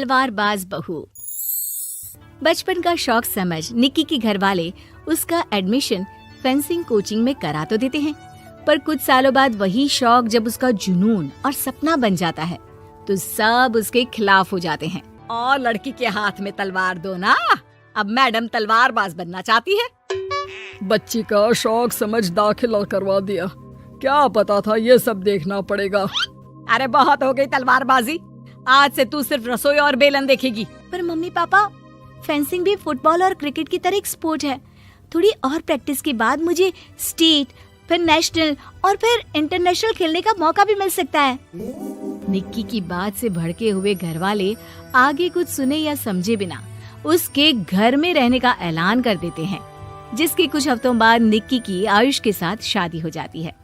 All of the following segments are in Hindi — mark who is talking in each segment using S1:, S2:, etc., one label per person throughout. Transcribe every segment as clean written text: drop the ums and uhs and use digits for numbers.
S1: तलवारबाज बहू। बचपन का शौक समझ निक्की के घर वाले उसका एडमिशन फेंसिंग कोचिंग में करा तो देते हैं, पर कुछ सालों बाद वही शौक जब उसका जुनून और सपना बन जाता है तो सब उसके खिलाफ हो जाते हैं। और लड़की के हाथ में तलवार दो ना, अब मैडम तलवारबाज बनना चाहती है।
S2: बच्ची का शौक समझ दाखिला करवा दिया, क्या पता था ये सब देखना पड़ेगा।
S1: अरे बहुत हो गई तलवारबाजी, आज से तू सिर्फ रसोई और बेलन देखेगी। पर मम्मी पापा, फेंसिंग भी फुटबॉल और क्रिकेट की तरह एक स्पोर्ट है। थोड़ी और प्रैक्टिस के बाद मुझे स्टेट, फिर नेशनल और फिर इंटरनेशनल खेलने का मौका भी मिल सकता है। निक्की की बात से भड़के हुए घर वाले आगे कुछ सुने या समझे बिना उसके घर में रहने का ऐलान कर देते हैं, जिसके कुछ हफ्तों बाद निक्की की आयुष के साथ शादी हो जाती है।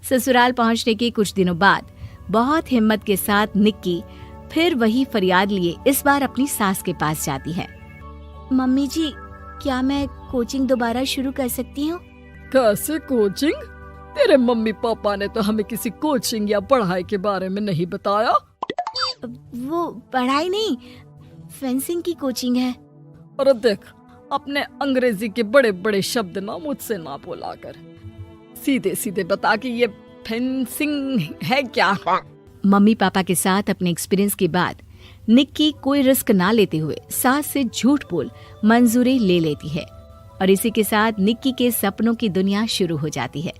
S1: ससुराल पहुंचने के कुछ दिनों बाद बहुत हिम्मत के साथ निक्की फिर वही फरियाद लिए इस बार अपनी सास के पास जाती है। मम्मी जी, क्या मैं कोचिंग दोबारा शुरू कर सकती हूँ?
S2: कैसे कोचिंग? तेरे मम्मी पापा ने तो हमें किसी कोचिंग या पढ़ाई के बारे में नहीं बताया।
S1: वो पढ़ाई नहीं, फेंसिंग की कोचिंग है।
S2: और देख, अपने अंग्रेजी के बड़े बड़े शब्द ना मुझसे ना बोला कर, सीधे सीधे बता कि ये फेंसिंग है क्या।
S1: मम्मी पापा के साथ अपने एक्सपीरियंस के बाद निक्की कोई रिस्क ना लेते हुए सास से झूठ बोल मंजूरी ले लेती है और इसी के साथ निक्की के सपनों की दुनिया शुरू हो जाती है,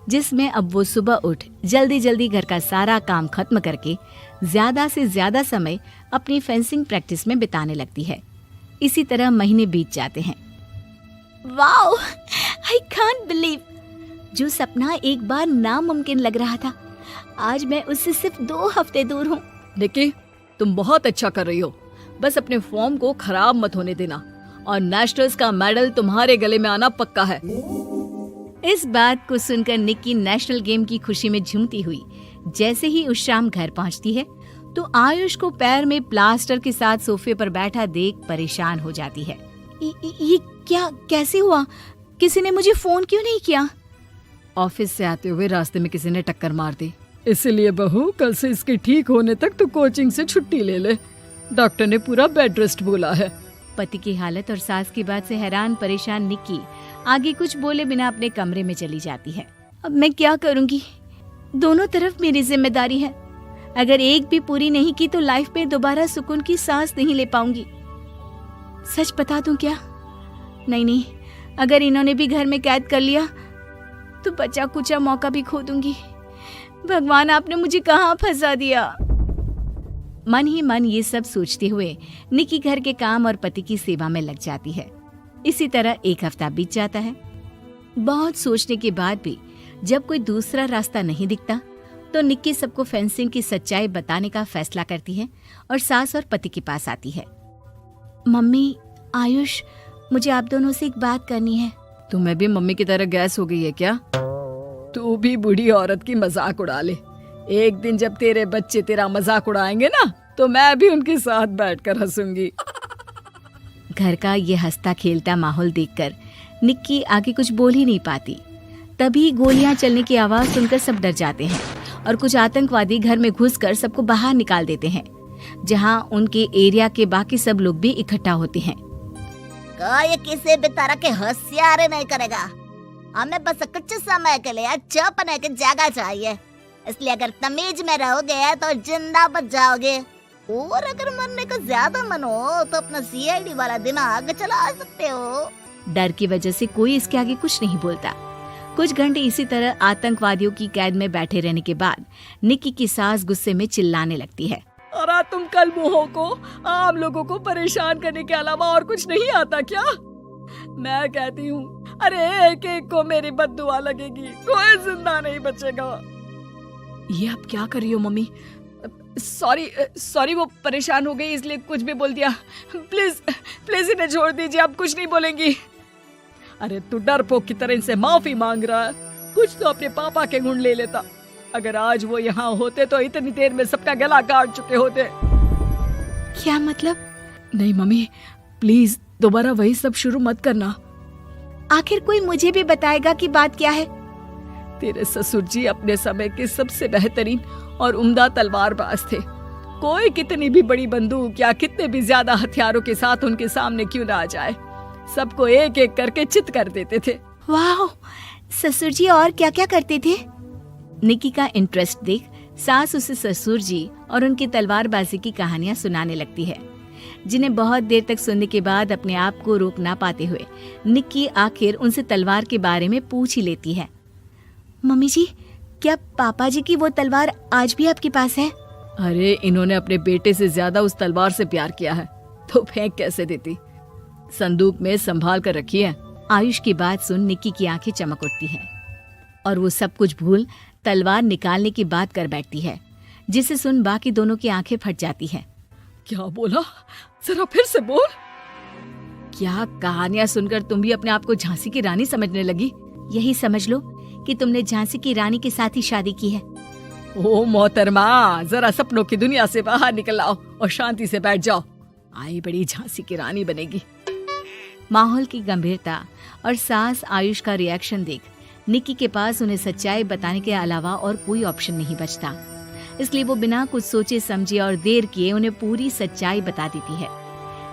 S1: जिसमें अब वो सुबह उठ जल्दी जल्दी घर का सारा काम खत्म करके ज्यादा से ज्यादा समय अपनी फेंसिंग प्रैक्टिस में बिताने लगती है। इसी तरह महीने बीत जाते हैं। वाओ, आई कांट बिलीव, जो सपना एक बार नामुमकिन लग रहा था, आज मैं उससे सिर्फ 2 हफ्ते दूर हूँ।
S2: निक्की, तुम बहुत अच्छा कर रही हो, बस अपने फॉर्म को खराब मत होने देना और नेशनल्स का मेडल तुम्हारे गले में आना पक्का है।
S1: इस बात को सुनकर निक्की नेशनल गेम की खुशी में झूमती हुई जैसे ही उस शाम घर पहुंचती है तो आयुष को पैर में प्लास्टर के साथ सोफे पर बैठा देख परेशान हो जाती है। ये क्या, कैसे हुआ? किसी ने मुझे फोन क्यों नहीं किया?
S2: ऑफिस से आते हुए रास्ते में किसी ने टक्कर मार दी, इसलिए बहू कल से इसके ठीक होने तक तो कोचिंग से छुट्टी ले ले, डॉक्टर ने पूरा बेड रेस्ट बोला है।
S1: पति की हालत और सास की बात से हैरान परेशान निक्की आगे कुछ बोले बिना अपने कमरे में चली जाती है। अब मैं क्या करूंगी? दोनों तरफ मेरी जिम्मेदारी है, अगर एक भी पूरी नहीं की तो लाइफ में दोबारा सुकून की सांस नहीं ले पाऊंगी। सच बता दूं क्या? नहीं, अगर इन्होंने भी घर में कैद कर लिया तो बचा कुचा मौका भी खो दूंगी। भगवान, आपने मुझे कहाँ फंसा दिया। मन ही मन ये सब सोचते हुए निक्की घर के काम और पति की सेवा में लग जाती है। इसी तरह 1 हफ्ता बीत जाता है। बहुत सोचने के बाद भी जब कोई दूसरा रास्ता नहीं दिखता तो निक्की सबको फेंसिंग की सच्चाई बताने का फैसला करती है और सास और पति के पास आती है। मम्मी, आयुष, मुझे आप दोनों से एक बात करनी है।
S2: तुम्हें भी मम्मी की तरह गैस हो गई है क्या? तू भी बूढ़ी औरत की मजाक उड़ा ले। एक दिन जब तेरे बच्चे तेरा मजाक उड़ाएंगे ना तो मैं भी उनके साथ बैठकर हंसूंगी।
S1: घर का ये हंसता खेलता माहौल देखकर निक्की आगे कुछ बोल ही नहीं पाती। तभी गोलियां चलने की आवाज सुनकर सब डर जाते हैं और कुछ आतंकवादी घर में घुसकर सबको बाहर निकाल देते हैं, जहां उनके एरिया के बाकी सब लोग भी इकट्ठा होते हैं।
S3: ये किसी भी तरह के होशियारी नहीं करेगा, हमें बस कुछ समय के लिए चुप रहने की जगह चाहिए, इसलिए अगर तमीज में रहोगे तो जिंदा बच जाओगे, और अगर मरने का ज्यादा मन हो तो अपना सीआईडी वाला दिमाग चला सकते हो।
S1: डर की वजह से कोई इसके आगे कुछ नहीं बोलता। कुछ घंटे इसी तरह आतंकवादियों की कैद में बैठे रहने के बाद निक्की की सास गुस्से में चिल्लाने लगती है।
S2: अरे तुम कल मुँहों को आम लोगों को परेशान करने के अलावा और कुछ नहीं आता क्या? मैं कहती हूँ, अरे एक एक को मेरी बद्दुआ लगेगी, कोई जिंदा नहीं बचेगा। ये अब क्या कर रही हो मम्मी? सॉरी, वो परेशान हो गई इसलिए कुछ भी बोल दिया। प्लीज इन्हें छोड़ दीजिए, अब कुछ नहीं बोलेंगी। अरे तू डरपोक की तरह इनसे माफी मांग रहा है, कुछ तो अपने पापा के गुण ले लेता। अगर आज वो यहाँ होते तो इतनी देर में सबका गला काट चुके होते।
S1: क्या मतलब?
S2: नहीं मम्मी, प्लीज दोबारा वही सब शुरू मत करना।
S1: आखिर कोई मुझे भी बताएगा कि बात क्या है?
S2: तेरे ससुर जी अपने समय के सबसे बेहतरीन और उम्दा तलवारबाज थे। कोई कितनी भी बड़ी बंदूक या कितने भी ज्यादा हथियारों के साथ उनके सामने क्यों ना आ जाए, सबको एक एक करके चित कर देते थे।
S1: वाह, ससुर जी और क्या क्या करते थे? निक्की का इंटरेस्ट देख सास उसे ससुर जी और उनकी तलवारबाजी की कहानियां सुनाने लगती है, जिन्हें बहुत देर तक सुनने के बाद अपने आप को रोक ना पाते हुए निक्की आखिर उनसे तलवार के बारे में पूछ ही लेती है। मम्मी जी, क्या पापा जी की वो तलवार आज भी आपके पास है?
S2: अरे इन्होंने अपने बेटे से ज्यादा उस तलवार से प्यार किया है तो फेंक कैसे देती, संदूक में संभाल कर रखी है।
S1: आयुष की बात सुन निक्की की आंखें चमक उठती हैं और वो सब कुछ भूल तलवार निकालने की बात कर बैठती है, जिसे सुन बाकी दोनों की आंखें फट जाती हैं।
S2: क्या बोला, जरा फिर से बोल।
S1: क्या कहानियां सुनकर तुम भी अपने आप को झांसी की रानी समझने लगी? यही समझ लो कि तुमने झांसी की रानी के साथ ही शादी की है।
S2: ओ मोहतरमा, जरा सपनों की दुनिया से बाहर निकल आओ और शांति से बैठ जाओ, आई बड़ी झांसी की रानी बनेगी।
S1: माहौल की गंभीरता और सास आयुष का रिएक्शन देख निक्की के पास उन्हें सच्चाई बताने के अलावा और कोई ऑप्शन नहीं बचता, इसलिए वो बिना कुछ सोचे समझे और देर किए उन्हें पूरी सच्चाई बता देती है,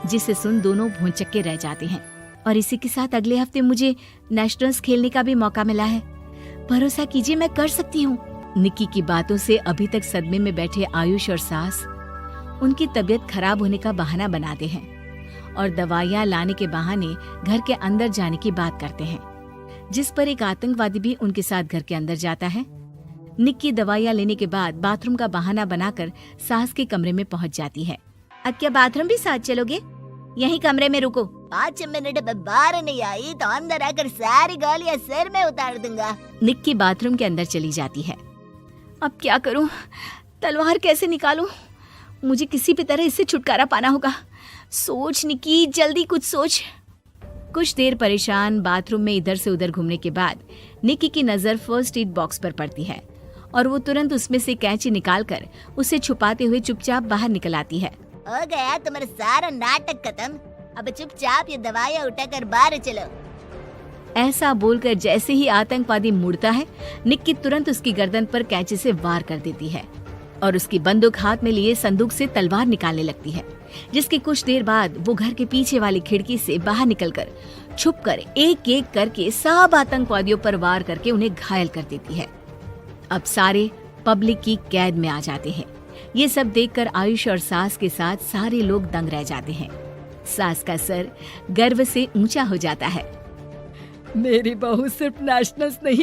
S1: जिसे सुन दोनों भौंचक्के रह जाते हैं। और इसी के साथ अगले हफ्ते मुझे नेशनल्स खेलने का भी मौका मिला है, भरोसा कीजिए मैं कर सकती हूँ। निक्की की बातों से अभी तक सदमे में बैठे आयुष और सास उनकी तबीयत खराब होने का बहाना बनाते हैं और दवाइयाँ लाने के बहाने घर के अंदर जाने की बात करते हैं, जिस पर एक आतंकवादी भी उनके साथ घर के अंदर जाता है। निक्की दवाइयाँ लेने के बाद बाथरूम का बहाना बनाकर सास के कमरे में पहुंच जाती है। अब क्या बाथरूम भी साथ चलोगे? यहीं कमरे में रुको।
S3: 5 मिनट में बाहर नहीं आई तो अंदर आकर सारी गालियां सिर में उतार दूंगा।
S1: निक्की बाथरूम के अंदर चली जाती है। अब क्या करूं? तलवार कैसे निकालूं? मुझे किसी भी तरह इससे छुटकारा पाना होगा। सोच निक्की, जल्दी कुछ सोच। कुछ देर परेशान बाथरूम में इधर से उधर घूमने के बाद निक्की की नजर फर्स्ट एड बॉक्स पर पड़ती है और वो तुरंत उसमें से कैंची निकालकर उसे छुपाते हुए चुपचाप बाहर निकल आती है।
S3: हो गया तुम्हारा सारा नाटक खत्म, अब चुपचाप ये दवाइयाँ उठाकर बाहर चलो।
S1: ऐसा बोलकर जैसे ही आतंकवादी मुड़ता है, निक्की तुरंत उसकी गर्दन पर कैंची से वार कर देती है और उसकी बंदूक हाथ में लिए संदूक से तलवार निकालने लगती है, जिसके कुछ देर बाद वो घर के पीछे वाली खिड़की से बाहर निकलकर छुपकर एक एक करके सब आतंकवादियों पर वार करके उन्हें घायल कर देती है। अब सारे पब्लिक की कैद में आ जाते हैं। ये सब देखकर आयुष और सास के साथ सारे लोग दंग रह जाते हैं। सास का सर गर्व से ऊंचा हो जाता है।
S2: मेरी बहू सिर्फ नेशनल्स नहीं